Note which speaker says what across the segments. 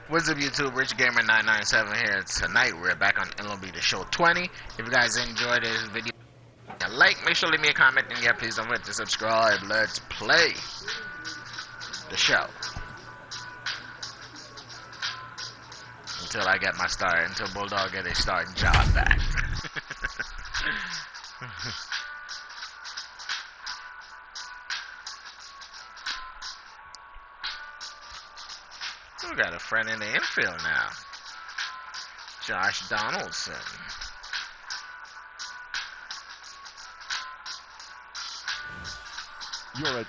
Speaker 1: What's up, YouTube? Rich Gamer 997 here. Tonight we're back on MLB The Show 20. If you guys enjoyed this video, make sure to leave me a comment, and yeah, please don't forget to subscribe. Let's play the show until I get my start. Until Bulldog get a starting job back. We got a friend in the infield now. Josh Donaldson.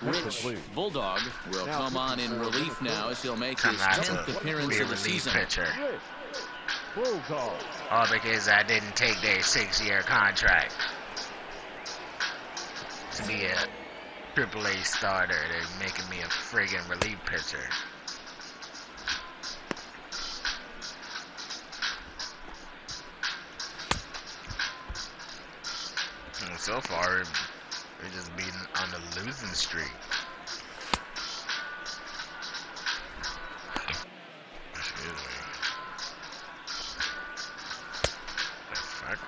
Speaker 2: Rich Bulldog will come on in relief now as he'll make his 10th appearance of the season.
Speaker 1: Pitcher. All because I didn't take their 6-year contract to be a AAA starter. They're making me a friggin' relief pitcher. And so far, we're just being on the losing streak. Excuse me. The fuck?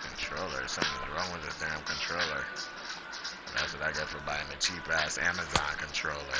Speaker 1: Controller. Something's wrong with this damn controller. That's what I get for buying a cheap ass Amazon controller.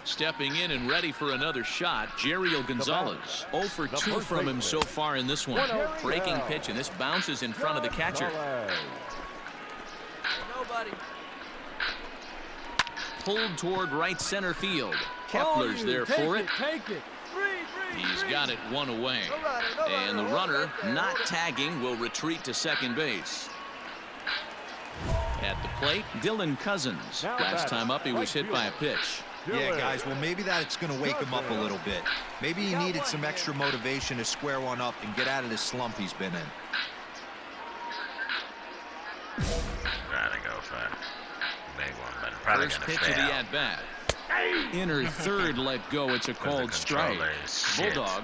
Speaker 2: Stepping in and ready for another shot, Jeriel Gonzalez. 0 for 2 from him so far in this one. Breaking pitch, and this bounces in front of the catcher. Nobody. Pulled toward right center field. Kepler's there for it. He's got it one away. And the runner, not tagging, will retreat to second base. At the plate, Dylan Cousins. Last time up, he was hit by a pitch.
Speaker 3: Yeah, guys, well, maybe that's going to wake him up a little bit. Maybe he needed some extra motivation to square one up and get out of this slump he's been in.
Speaker 1: Gotta go for a big one, but probably
Speaker 2: First
Speaker 1: gonna
Speaker 2: pitch of the at-bat. Inner third let go. It's a called strike. Bulldog,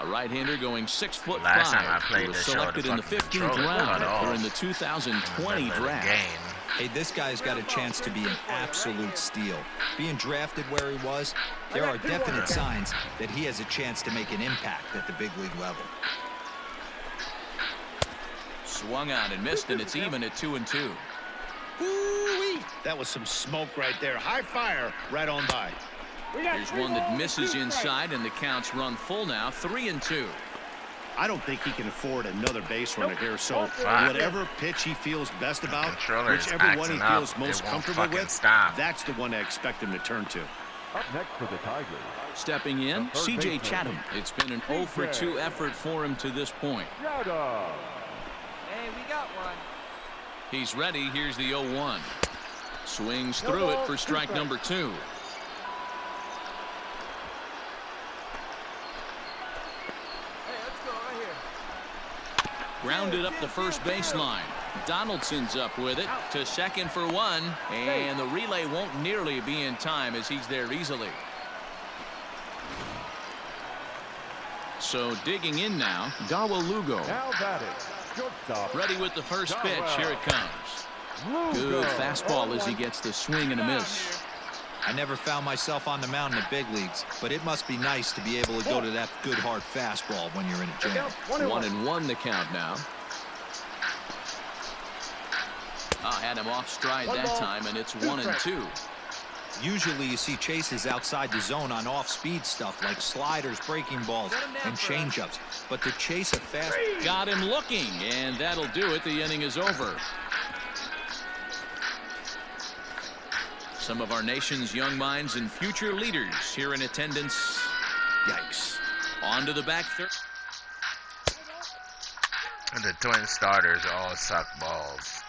Speaker 2: a right-hander going 6'5".
Speaker 1: Last time I played
Speaker 2: he was
Speaker 1: this show,
Speaker 2: selected in the 15th round during the 2020 draft.
Speaker 3: Hey, this guy's got a chance to be an absolute steal. Being drafted where he was, there are definite signs that he has a chance to make an impact at the big league level.
Speaker 2: Swung on and missed, and it's even at 2-2.
Speaker 4: Ooh-wee. That was some smoke right there. High fire right on by.
Speaker 2: Here's one that misses inside, and the count's run full now, 3-2.
Speaker 4: I don't think he can afford another base runner here, so whatever pitch he feels best about, whichever one he feels most comfortable with, that's the one I expect him to turn to.
Speaker 5: Up next for the Tigers.
Speaker 2: Stepping in, C.J. Chatham. It's been an 0 for 2 effort for him to this point.
Speaker 5: Hey,
Speaker 6: we got one.
Speaker 2: He's ready. Here's the 0-1. Swings through it for strike number 2. Grounded up the first baseline. Donaldson's up with it to second for 1, and the relay won't nearly be in time as he's there easily. So digging in now, Dawa Lugo. Ready with the first pitch. Here it comes. Good fastball as he gets the swing and a miss.
Speaker 3: I never found myself on the mound in the big leagues, but it must be nice to be able to go to that good hard fastball when you're in a jam.
Speaker 2: 1-1 the count now. Had him off stride that time, and it's 1-2.
Speaker 3: Usually you see chases outside the zone on off-speed stuff like sliders, breaking balls, and changeups. But to chase a fast...
Speaker 2: Got him looking, and that'll do it. The inning is over. Some of our nation's young minds and future leaders here in attendance. Yikes. On to the back third.
Speaker 1: And the twin starters all suck balls.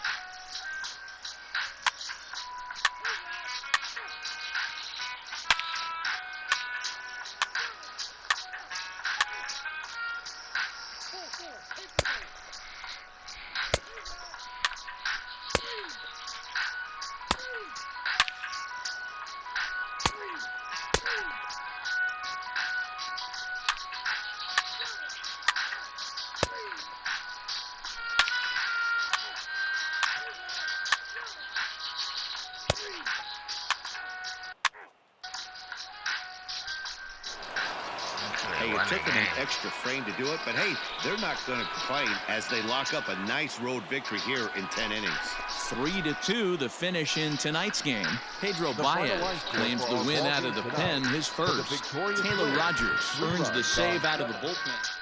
Speaker 4: Hey, it took them an extra frame to do it, but hey, they're not going to complain as they lock up a nice road victory here in 10 innings.
Speaker 2: 3-2, the finish in tonight's game. Pedro Baez claims the win out of the pen, his first. Taylor Rogers earns the save out of the bullpen.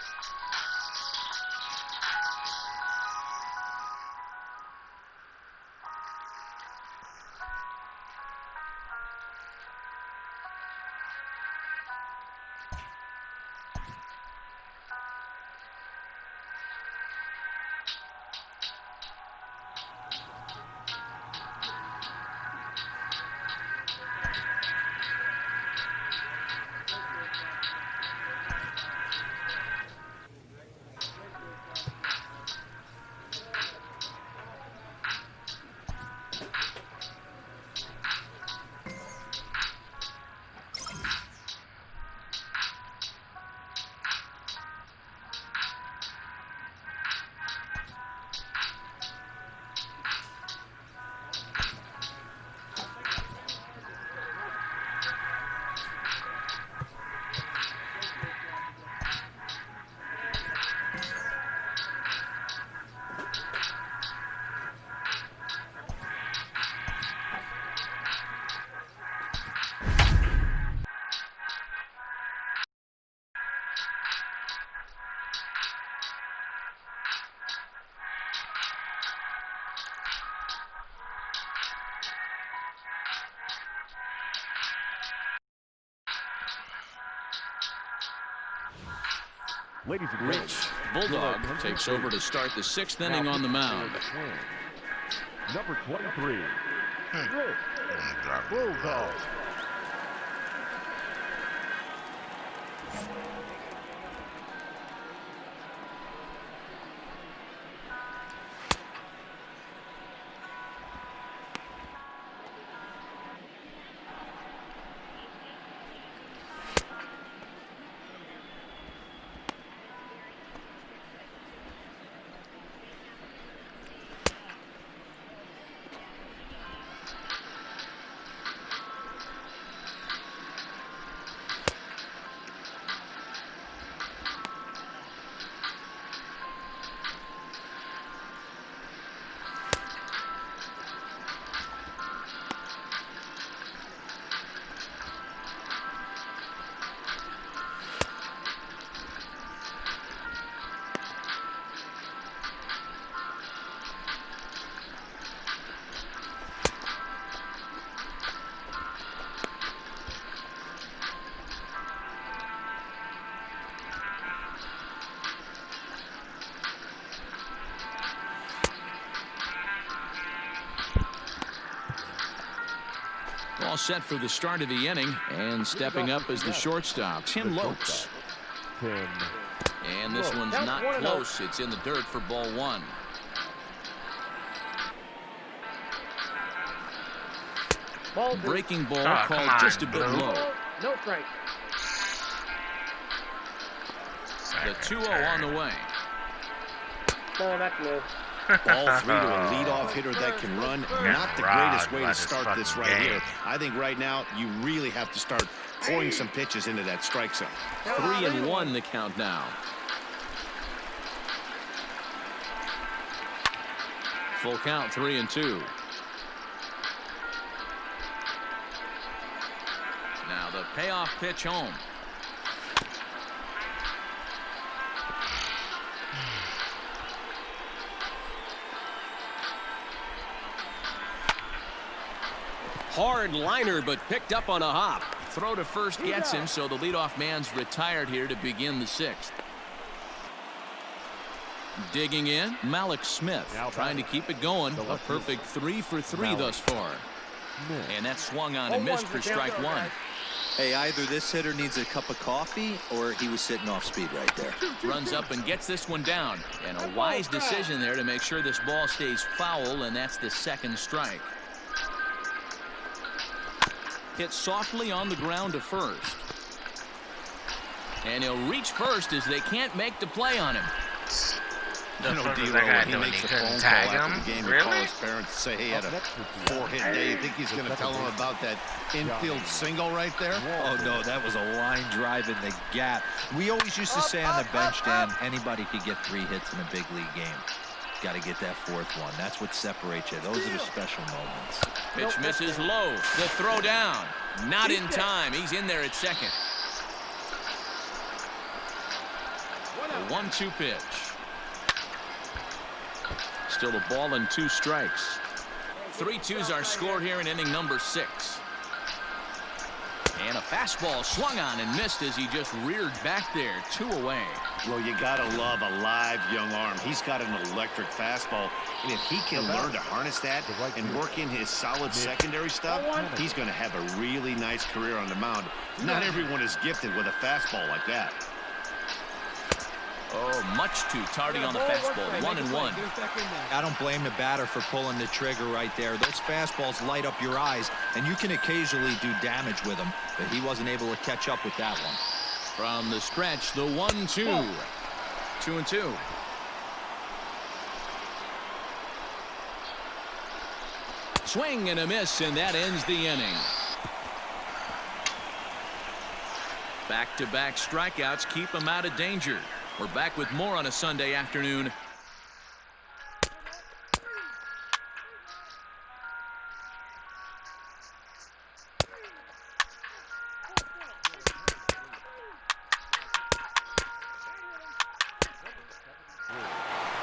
Speaker 2: Rich Bulldog takes over to start the 6th inning on the mound.
Speaker 5: Number 23, Rich Bulldog.
Speaker 2: All set for the start of the inning, and stepping up as the shortstop, Tim Lopes. And this one's not close. It's in the dirt for ball 1. Breaking ball called just a bit low.
Speaker 6: No strike.
Speaker 2: The 2-0 on the way.
Speaker 6: No, that's low.
Speaker 4: Ball 3 to a leadoff hitter that can run. Not the greatest way to start this right here. I think right now you really have to start pouring some pitches into that strike zone.
Speaker 2: 3-1 the count now. Full count, 3-2. Now the payoff pitch home.
Speaker 7: Hard liner, but picked up on a hop.
Speaker 2: Throw to first gets him, so the leadoff man's retired here to begin the 6th. Digging in, Malik Smith trying to keep it going. A perfect 3 for 3 thus far. And that swung on and missed for strike 1.
Speaker 3: Hey, either this hitter needs a cup of coffee or he was sitting off speed right there.
Speaker 2: Runs up and gets this one down. And a wise decision there to make sure this ball stays foul, and that's the 2nd strike. Hit softly on the ground to first. And he'll reach first as they can't make the play on him.
Speaker 4: You know, D-Row, when he makes a phone call after the game, he calls his parents to say, hey, he had a 4-hit day. You think he's going to tell him about that infield single right there?
Speaker 3: Oh, no, that was a line drive in the gap. We always used to say on the bench, Dan, anybody could get 3 hits in a big league game. Got to get that 4th one. That's what separates you. Those are the special moments.
Speaker 2: Pitch misses low. The throw down. Not in time. He's in there at second. The 1-2 pitch. Still a ball and 2 strikes. 3-2s are scored here in inning number 6. And a fastball swung on and missed as he just reared back there. 2 away.
Speaker 4: Well, you got to love a live young arm. He's got an electric fastball. And if he can learn to harness that and work in his solid secondary stuff, he's going to have a really nice career on the mound. Not everyone is gifted with a fastball like that.
Speaker 2: Oh, much too tardy on the fastball. 1-1.
Speaker 3: I don't blame the batter for pulling the trigger right there. Those fastballs light up your eyes, and you can occasionally do damage with them, but he wasn't able to catch up with that one.
Speaker 2: From the stretch, the 1-2. 2-2. Swing and a miss, and that ends the inning. Back-to-back strikeouts keep him out of danger. We're back with more on a Sunday afternoon.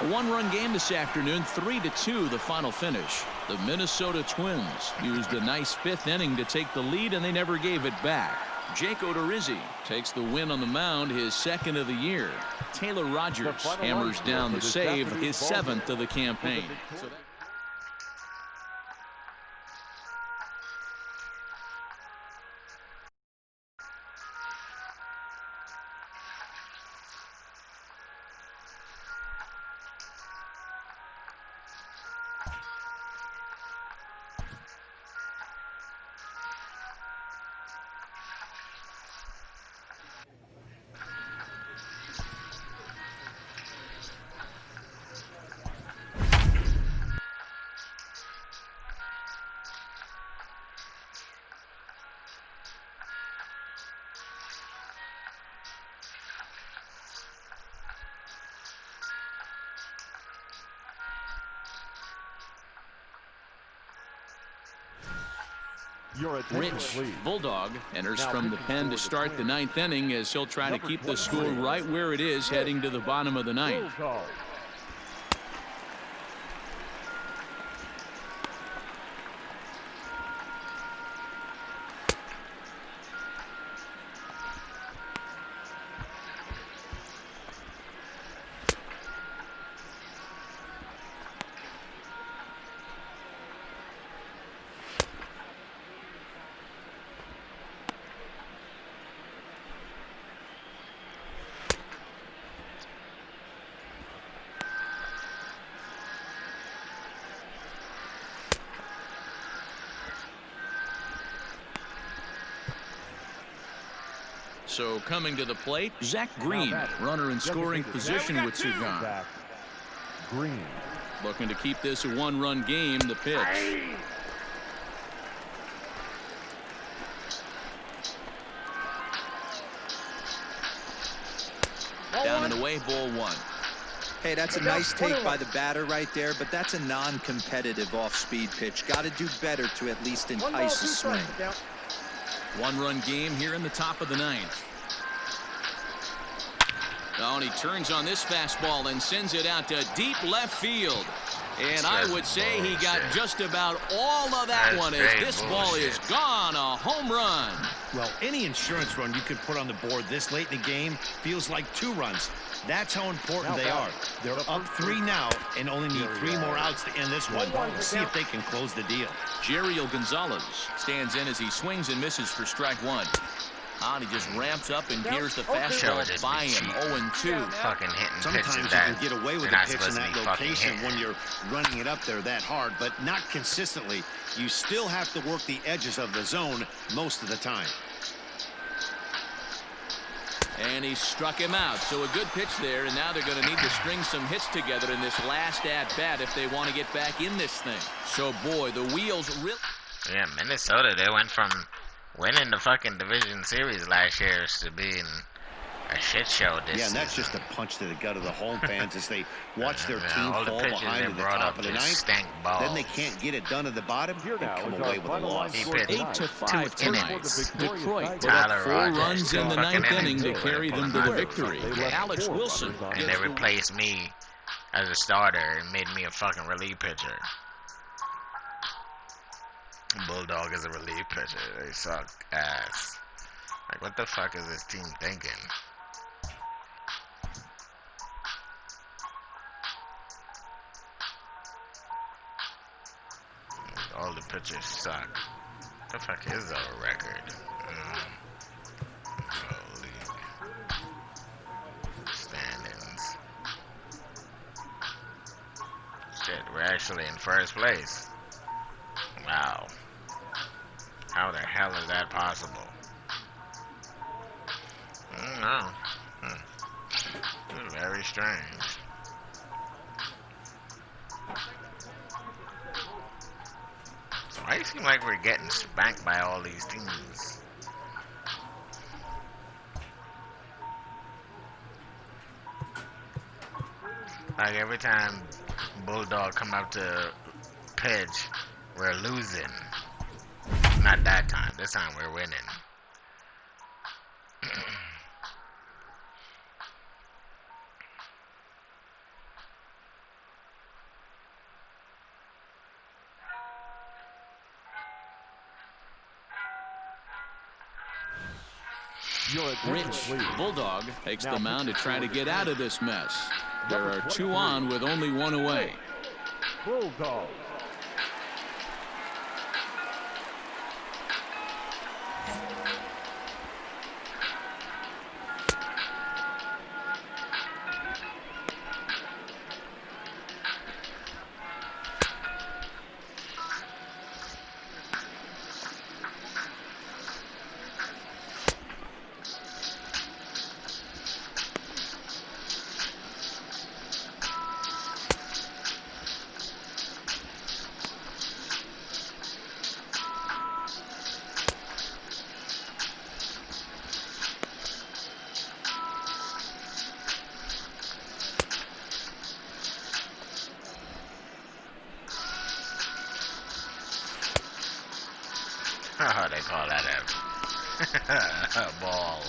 Speaker 2: A 1-run game this afternoon, 3-2 the final finish. The Minnesota Twins used a nice 5th inning to take the lead, and they never gave it back. Jake Odorizzi takes the win on the mound, his 2nd of the year. Taylor Rogers hammers down the save, his 7th of the campaign. Rich Bulldog enters from the pen to start the 9th inning as he'll try to keep the score right where it is heading to the bottom of the 9th. So coming to the plate, Zach Green, runner in scoring position with 2 gone.
Speaker 5: Green.
Speaker 2: Looking to keep this a 1-run game. The pitch. Down and away, ball 1.
Speaker 3: Hey, that's a nice take by the batter right there, but that's a non-competitive off-speed pitch. Got to do better to at least entice a swing.
Speaker 2: 1-run game here in the top of the 9th. Oh, and he turns on this fastball and sends it out to deep left field. And I would say he got just about all of that one as this ball is gone. A home run.
Speaker 4: Well, any insurance run you could put on the board this late in the game feels like 2 runs. That's how important they are. They're up 3 now and only need 3 more outs to end this one. Let's see if they can close the deal.
Speaker 2: Jeriel Gonzalez stands in as he swings and misses for strike 1. And he just ramps up and gears the fastball by him. 0-2.
Speaker 1: Fucking hitting
Speaker 4: Sometimes
Speaker 1: pitches
Speaker 4: you
Speaker 1: that
Speaker 4: can get away with a pitch in that location when you're running it up there that hard, but not consistently. You still have to work the edges of the zone most of the time.
Speaker 2: And he struck him out. So a good pitch there, and now they're going to need to string some hits together in this last at-bat if they want to get back in this thing. So, boy, the wheels really...
Speaker 1: Yeah, Minnesota, they went from winning the fucking division series last year to being a shit show this
Speaker 4: Yeah, and that's
Speaker 1: season.
Speaker 4: just a punch to the gut of the home fans as they watch their team
Speaker 1: all the
Speaker 4: fall
Speaker 1: pitchers
Speaker 4: behind
Speaker 1: they
Speaker 4: in the
Speaker 1: brought
Speaker 4: top
Speaker 1: up
Speaker 4: of the
Speaker 1: just
Speaker 4: ninth.
Speaker 1: stank balls.
Speaker 4: Then they can't get it done at the bottom
Speaker 5: Here
Speaker 4: and
Speaker 5: now
Speaker 4: come
Speaker 5: is
Speaker 4: away
Speaker 5: our
Speaker 4: with a loss.
Speaker 1: He
Speaker 5: finalized
Speaker 1: pitched
Speaker 2: 8-5
Speaker 1: 2
Speaker 2: tonight.
Speaker 1: innings.
Speaker 2: Detroit put
Speaker 1: Tyler
Speaker 2: up 4
Speaker 1: Rogers,
Speaker 2: runs in the
Speaker 1: fucking
Speaker 2: 9th inning to
Speaker 1: innings,
Speaker 2: carry them to the victory. Alex Wilson
Speaker 1: And they
Speaker 2: gets the
Speaker 1: replaced me as a starter and made me a fucking relief pitcher. Bulldog is a relief pitcher. They suck ass. Like, what the fuck is this team thinking? All the pitchers suck. What the fuck is our record? League standings. Shit, we're actually in first place. Wow. How the hell is that possible? I don't know. It's very strange. So why it seem like we're getting spanked by all these teams? Like every time Bulldog come up to pitch, we're losing. Not that time. This time we're winning.
Speaker 2: Rich Bulldog takes the mound to try to get out of this mess. There are 2 on with only 1 away.
Speaker 5: Bulldog.
Speaker 1: Oh, they call that a ball.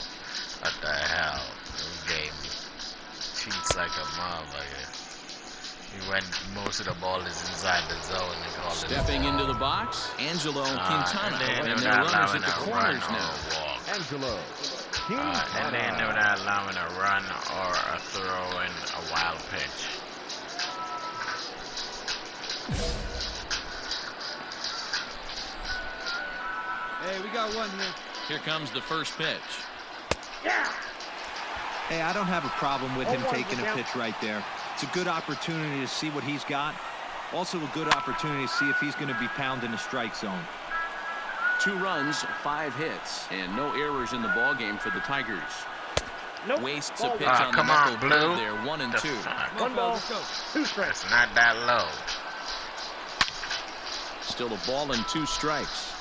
Speaker 1: What the hell? This game cheats like a motherfucker. He went, most of the ball is inside the zone. They call
Speaker 2: Stepping
Speaker 1: it a
Speaker 2: into
Speaker 1: ball.
Speaker 2: the box, Angelo Quintana.
Speaker 1: And
Speaker 2: And
Speaker 1: they're
Speaker 2: they're
Speaker 1: not
Speaker 2: runners
Speaker 1: allowing
Speaker 2: at the
Speaker 1: a
Speaker 2: corners
Speaker 1: run
Speaker 2: now.
Speaker 1: or a walk.
Speaker 5: Angelo.
Speaker 1: And then they're not allowing a run or a throw in a wild pitch.
Speaker 8: Hey, we got one here.
Speaker 2: Here comes the first pitch.
Speaker 3: Hey, I don't have a problem with him taking a pitch right there. It's a good opportunity to see what he's got. Also a good opportunity to see if he's going to be pounding the strike zone.
Speaker 2: 2 runs, 5 hits, and no errors in the ballgame for the Tigers.
Speaker 6: Nope.
Speaker 2: Wastes a
Speaker 6: Ball
Speaker 2: pitch
Speaker 6: one.
Speaker 2: on the
Speaker 1: Come on,
Speaker 2: knuckle
Speaker 1: Blue.
Speaker 2: curve there, 1 and 2.
Speaker 6: One ball, 2 strikes.
Speaker 1: It's not that low.
Speaker 2: Still a ball and 2 strikes.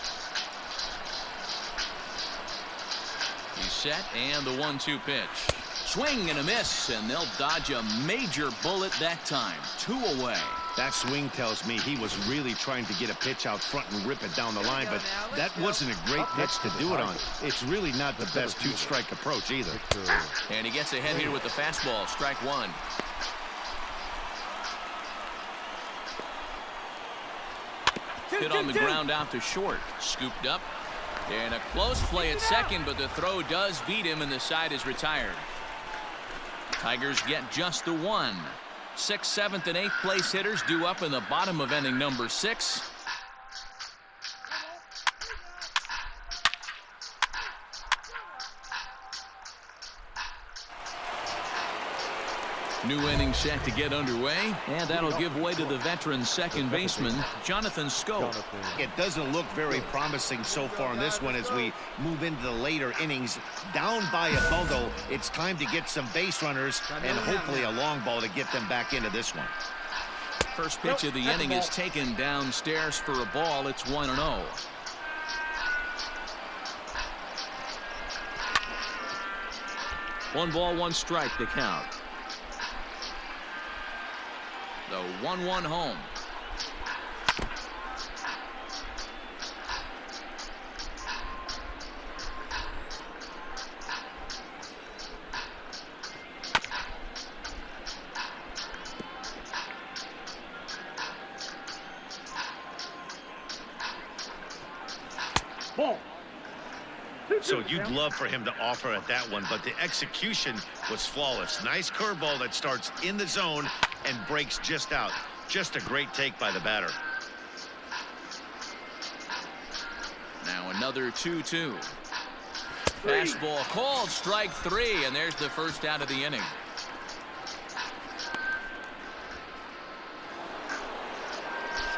Speaker 2: He's set, and the 1-2 pitch. Swing and a miss, and they'll dodge a major bullet that time. 2 away.
Speaker 4: That swing tells me he was really trying to get a pitch out front and rip it down the line, but that wasn't a great pitch to do it on. It's really not the best 2-strike approach either.
Speaker 2: And he gets ahead here with the fastball. Strike 1. Hit on the ground out to short. Scooped up. And a close play at second, but the throw does beat him, and the side is retired. Tigers get just the 1. 6th, 7th, and 8th place hitters due up in the bottom of inning number 6. New inning set to get underway, and that'll give way to the veteran second baseman, Jonathan Scope.
Speaker 4: It doesn't look very promising so far in this one as we move into the later innings. Down by a bundle, it's time to get some base runners and hopefully a long ball to get them back into this one.
Speaker 2: First pitch of the inning is taken downstairs for a ball. It's 1-0. One ball, one strike to count. The 1-1 home.
Speaker 5: Ball.
Speaker 4: So you'd love for him to offer at that one, but the execution was flawless. Nice curveball that starts in the zone and breaks just out. Just a great take by the batter.
Speaker 2: Now another 2-2. Fastball called, strike three, and there's the first out of the inning.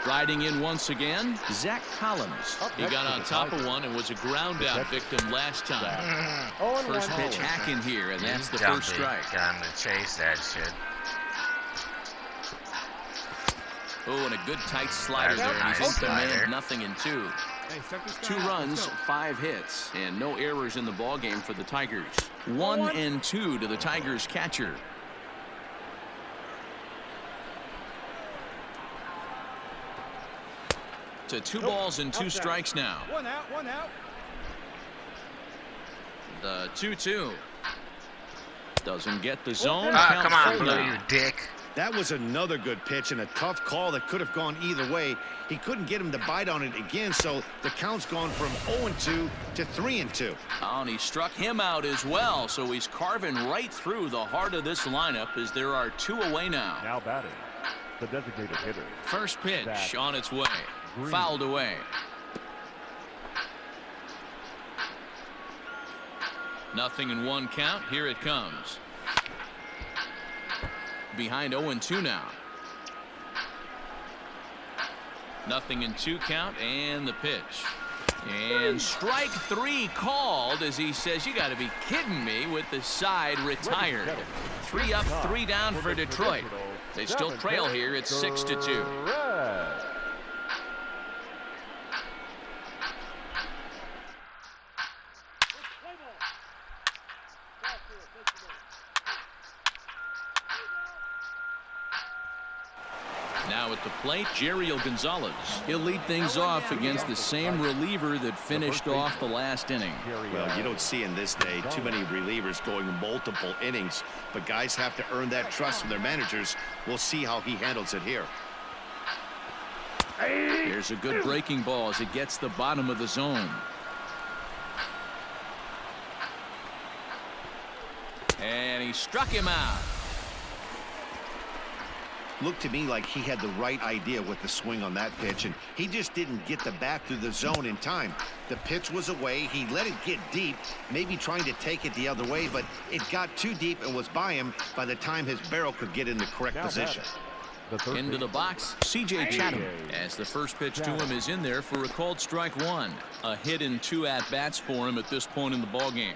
Speaker 2: Striding in once again, Zach Collins. He got on top of one and was a ground out victim last time. First pitch hacking here, and that's the first strike.
Speaker 1: Got him to chase that shit.
Speaker 2: Oh, and a good tight slider there, and he's in command, 0-2. 2 runs, 5 hits, and no errors in the ballgame for the Tigers. 1-2 to the Tigers catcher. To 2 balls and 2 strikes now.
Speaker 8: 1 out, 1 out.
Speaker 2: The 2-2. Doesn't get the zone.
Speaker 1: Come on,
Speaker 2: full
Speaker 1: Blue,
Speaker 2: now.
Speaker 1: you dick.
Speaker 4: That was another good pitch and a tough call that could have gone either way. He couldn't get him to bite on it again, so the count's gone from 0-2 to 3-2.
Speaker 2: Oh, and he struck him out as well, so he's carving right through the heart of this lineup as there are 2 away now.
Speaker 5: Now batting, the designated hitter.
Speaker 2: First pitch on its way. Fouled away. Nothing in 1 count. Here it comes. Behind 0-2 now. Nothing in 2 count, and the pitch. And strike 3 called as he says, you got to be kidding me, with the side retired. 3 up, 3 down for Detroit. They still trail here at 6-2. Now at the plate, Jeriel Gonzalez. He'll lead things off against the same reliever that finished off the last inning.
Speaker 4: Well, you don't see in this day too many relievers going multiple innings, but guys have to earn that trust from their managers. We'll see how he handles it here.
Speaker 2: Here's a good breaking ball as it gets the bottom of the zone. And he struck him out.
Speaker 4: Looked to me like he had the right idea with the swing on that pitch, and he just didn't get the bat through the zone in time. The pitch was away. He let it get deep, maybe trying to take it the other way, but it got too deep and was by him by the time his barrel could get in the correct position.
Speaker 2: Into the box, C.J. Chatham, as the first pitch to him is in there for a called strike 1. A hit in 2 at-bats for him at this point in the ballgame.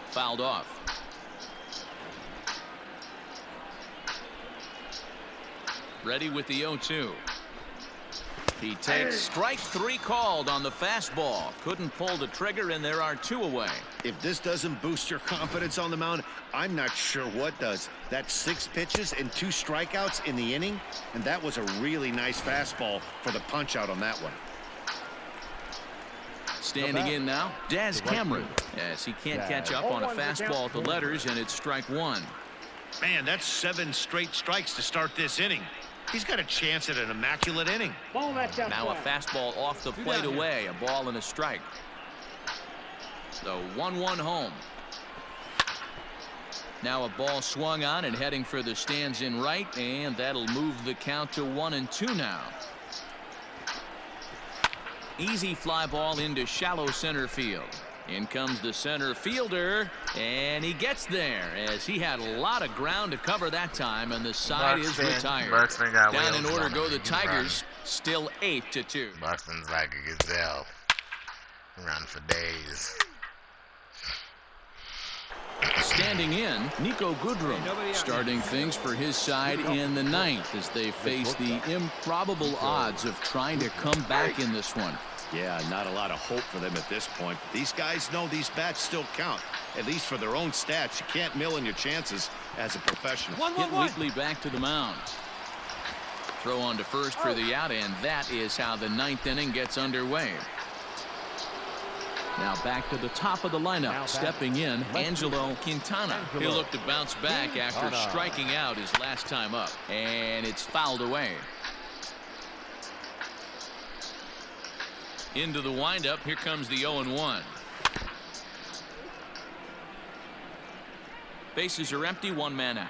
Speaker 2: Fouled off. Ready with the 0-2. He takes strike 3 called on the fastball. Couldn't pull the trigger, and there are 2 away.
Speaker 4: If this doesn't boost your confidence on the mound, I'm not sure what does. That's 6 pitches and 2 strikeouts in the inning, and that was a really nice fastball for the punch out on that one.
Speaker 2: Standing in now, Daz Cameron, as he can't catch up on a fastball at the letters, and it's strike 1.
Speaker 4: Man, that's 7 straight strikes to start this inning. He's got a chance at an immaculate inning.
Speaker 2: Now a fastball off the plate away, a ball and a strike. The 1-1 home. Now a ball swung on and heading for the stands in right, and that'll move the count to 1-2 now. Easy fly ball into shallow center field. In comes the center fielder, and he gets there as he had a lot of ground to cover that time, and the side is retired.
Speaker 1: Buxton got
Speaker 2: Down in
Speaker 1: wheels
Speaker 2: order
Speaker 1: on
Speaker 2: go
Speaker 1: him.
Speaker 2: the
Speaker 1: He's
Speaker 2: Tigers, still 8-2.
Speaker 1: Buxton's like a gazelle. Run for days.
Speaker 2: Standing in, Nico Goodrum starting things for his side in the 9th as they face the improbable odds of trying to come back in this one.
Speaker 4: Yeah, not a lot of hope for them at this point. But these guys know these bats still count, at least for their own stats. You can't mill in your chances as a professional.
Speaker 2: Hit Wheatley back to the mound. Throw on to first for the out, and that is how the 9th inning gets underway. Now back to the top of the lineup, stepping in, Angelo Quintana. He'll look to bounce back after striking out his last time up, and it's fouled away. Into the windup, here comes the 0-1. Bases are empty, one man out.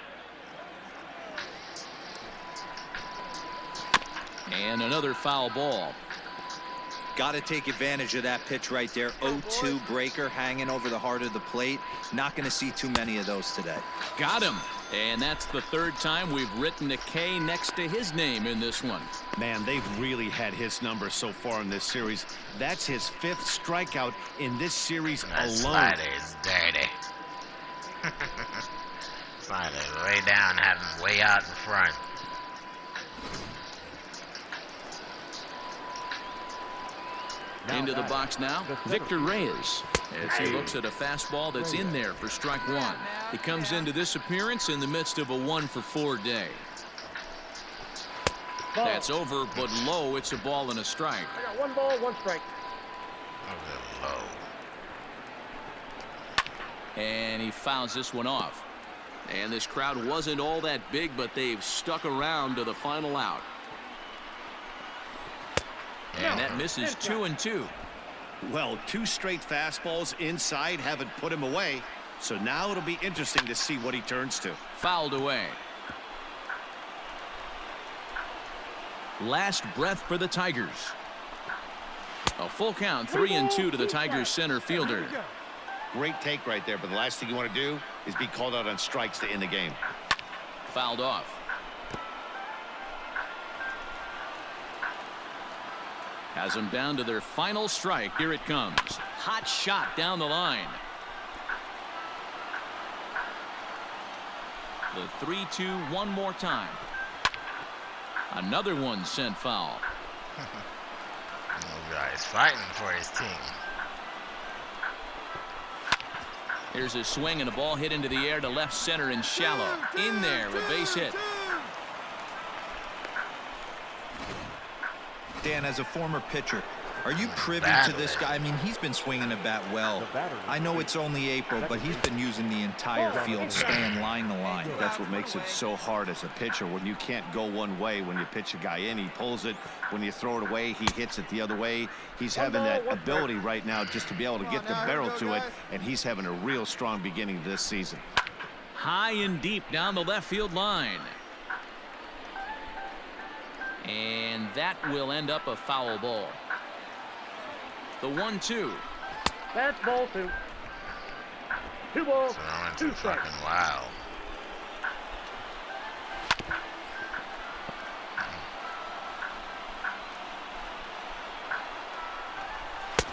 Speaker 2: And another foul ball.
Speaker 3: Got to take advantage of that pitch right there. 0-2 breaker hanging over the heart of the plate. Not going to see too many of those today.
Speaker 2: Got him. And that's the 3rd time we've written a K next to his name in this one.
Speaker 4: Man, they've really had his number so far in this series. That's his 5th strikeout in this series
Speaker 1: That
Speaker 4: alone.
Speaker 1: slider is dirty. Slider way down, have him way out in front.
Speaker 2: Into the box now, Victor Reyes, as he looks at a fastball that's in there for strike 1. He comes into this appearance in the midst of a 1-for-4 day. That's over, but low. It's a ball and a strike.
Speaker 6: I got 1 ball, 1 strike.
Speaker 1: A little low.
Speaker 2: And he fouls this one off. And this crowd wasn't all that big, but they've stuck around to the final out. And that misses 2-2.
Speaker 4: Well, 2 straight fastballs inside haven't put him away. So now it'll be interesting to see what he turns to.
Speaker 2: Fouled away. Last breath for the Tigers. A full count, 3-2 to the Tigers center fielder.
Speaker 4: Great take right there, but the last thing you want to do is be called out on strikes to end the game.
Speaker 2: Fouled off. Has them down to their final strike. Here it comes. Hot shot down the line. The 3-2 one more time. Another one sent foul.
Speaker 1: Little guy's fighting for his team.
Speaker 2: Here's a swing and a ball hit into the air to left center and shallow. In there, a base hit.
Speaker 3: Dan, as a former pitcher, are you privy to this guy? I mean, he's been swinging the bat well. I know it's only April, but he's been using the entire field, staying line to line.
Speaker 4: That's what makes it so hard as a pitcher when you can't go one way. When you pitch a guy in, he pulls it. When you throw it away, he hits it the other way. He's having that ability right now just to be able to get the barrel to it, and he's having a real strong beginning to this season.
Speaker 2: High and deep down the left field line. And that will end up a foul ball. The 1-2.
Speaker 6: That's ball 2. 2 balls,
Speaker 1: Throwing
Speaker 6: 2
Speaker 1: too
Speaker 6: strikes.
Speaker 1: fucking wild.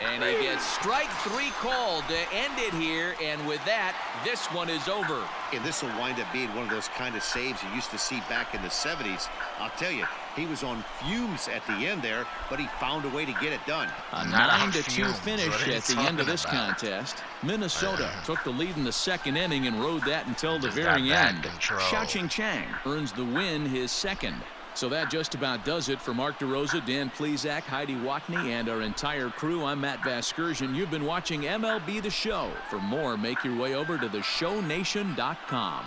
Speaker 2: And he gets strike 3 called to end it here. And with that, this one is over.
Speaker 4: And this will wind up being one of those kind of saves you used to see back in the 70s. I'll tell you, he was on fumes at the end there, but he found a way to get it done.
Speaker 2: A
Speaker 1: Not on
Speaker 2: 9-2
Speaker 1: fumes.
Speaker 2: finish
Speaker 1: What are you
Speaker 2: at the end of
Speaker 1: talking
Speaker 2: this
Speaker 1: about?
Speaker 2: contest. Minnesota took the lead in the 2nd inning and rode that until the
Speaker 1: Just got
Speaker 2: very
Speaker 1: that
Speaker 2: end.
Speaker 1: control.
Speaker 2: Xiaoqing Chang earns the win, his 2nd. So that just about does it for Mark DeRosa, Dan Plesac, Heidi Watney, and our entire crew. I'm Matt Vasgersian. You've been watching MLB The Show. For more, make your way over to theshownation.com.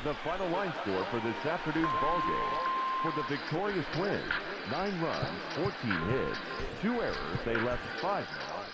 Speaker 5: The final line score for this afternoon's ball game. For the victorious Twins, 9 runs, 14 hits, 2 errors. They left 5 men on.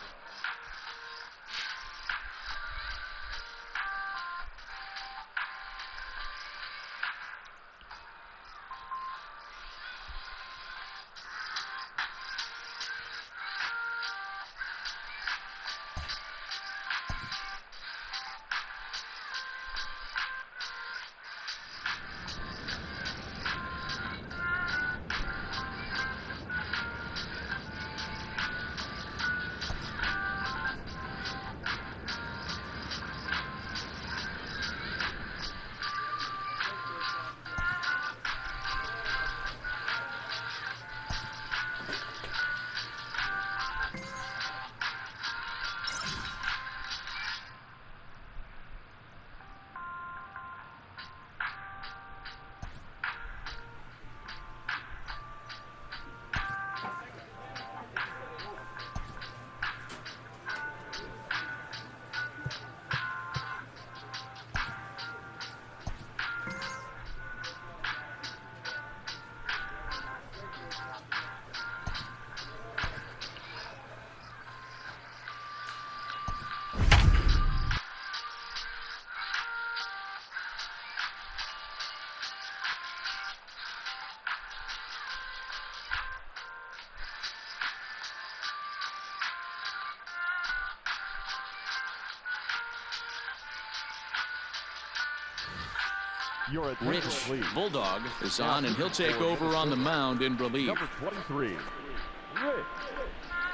Speaker 5: Your attention,
Speaker 2: Rich
Speaker 5: please.
Speaker 2: Bulldog is on, and he'll take over on the mound in relief.
Speaker 5: Number 23, Rich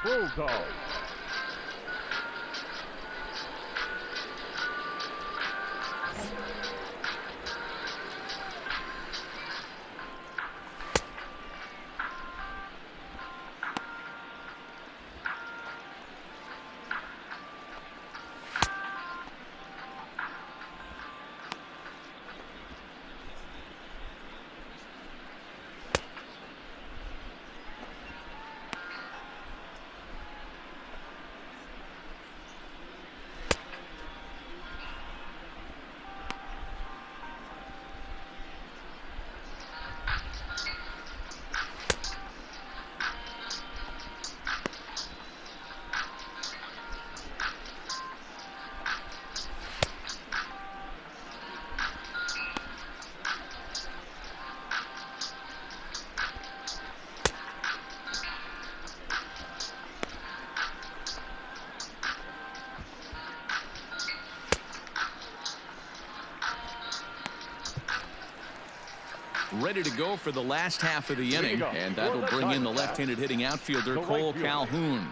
Speaker 5: Bulldog.
Speaker 2: Ready to go for the last half of the inning, and that'll bring in the left-handed hitting outfielder Cole Calhoun.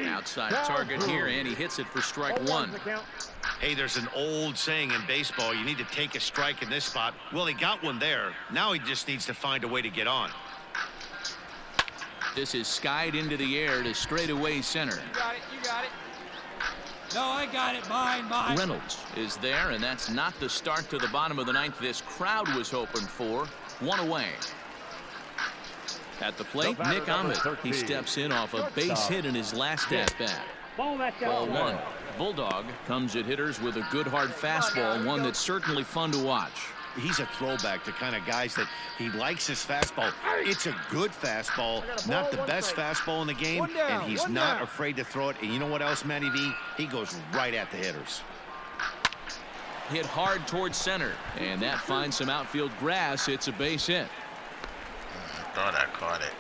Speaker 2: Outside target here, and he hits it for strike one.
Speaker 4: Hey, there's an old saying in baseball, you need to take a strike in this spot. Well, he got one there. Now he just needs to find a way to get on.
Speaker 2: This is skied into the air to straightaway center.
Speaker 8: You got it. You got it. No, I got it. Mine.
Speaker 2: Reynolds is there, and that's not the start to the bottom of the ninth this crowd was hoping for. One away. At the plate, Nick Ahmed. He steps in off a base hit in his last at-bat.
Speaker 6: Ball
Speaker 2: Ball one. Bulldog comes at hitters with a good hard fastball, one that's certainly fun to watch.
Speaker 4: He's a throwback to kind of guys that he likes his fastball. It's a good fastball, not the best fastball in the game, and he's not afraid to throw it. And you know what else, Matty V? He goes right at the hitters.
Speaker 2: Hit hard towards center, and that finds some outfield grass. It's a base hit.
Speaker 1: Thought I caught it.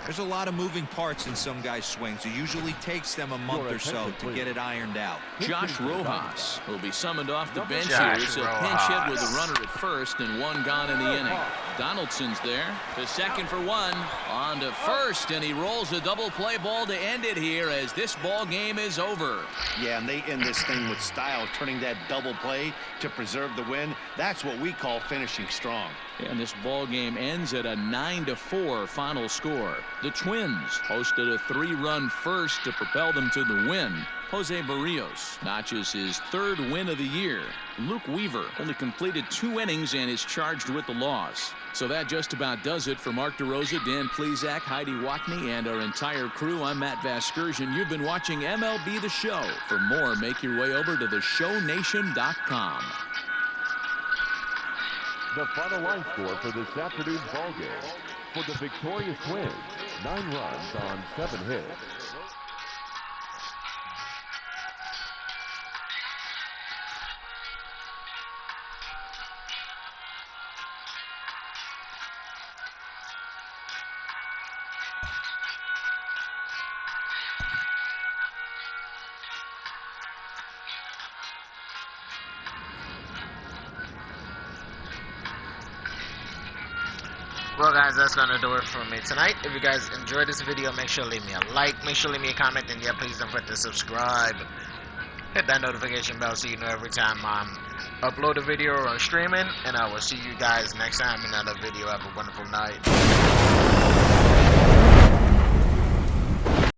Speaker 3: There's a lot of moving parts in some guys' swings. It usually takes them a month or so to get it ironed out.
Speaker 2: Josh Rojas will be summoned off the bench
Speaker 1: Josh
Speaker 2: here. It's a pinch hit with a runner at first and one gone in the inning. Donaldson's there to second for one. On to first, and he rolls a double play ball to end it here as this ball game is over.
Speaker 4: Yeah, and they end this thing with style, turning that double play to preserve the win. That's what we call finishing strong.
Speaker 2: And this ball game ends at a 9-4 final score. The Twins hosted a 3-run first to propel them to the win. Jose Barrios notches his 3rd win of the year. Luke Weaver only completed 2 innings and is charged with the loss. So that just about does it for Mark DeRosa, Dan Plesac, Heidi Watney, and our entire crew. I'm Matt Vasgersian. You've been watching MLB The Show. For more, make your way over to theshownation.com.
Speaker 5: The final line score for this afternoon's ball game. For the victorious Twins, 9 runs on 7 hits.
Speaker 1: Well, guys, that's gonna do it for me tonight. If you guys enjoyed this video, make sure to leave me a like, make sure to leave me a comment, and yeah, please don't forget to subscribe. Hit that notification bell so you know every time I'm upload a video or I'm streaming, and I will see you guys next time in another video. Have a wonderful night.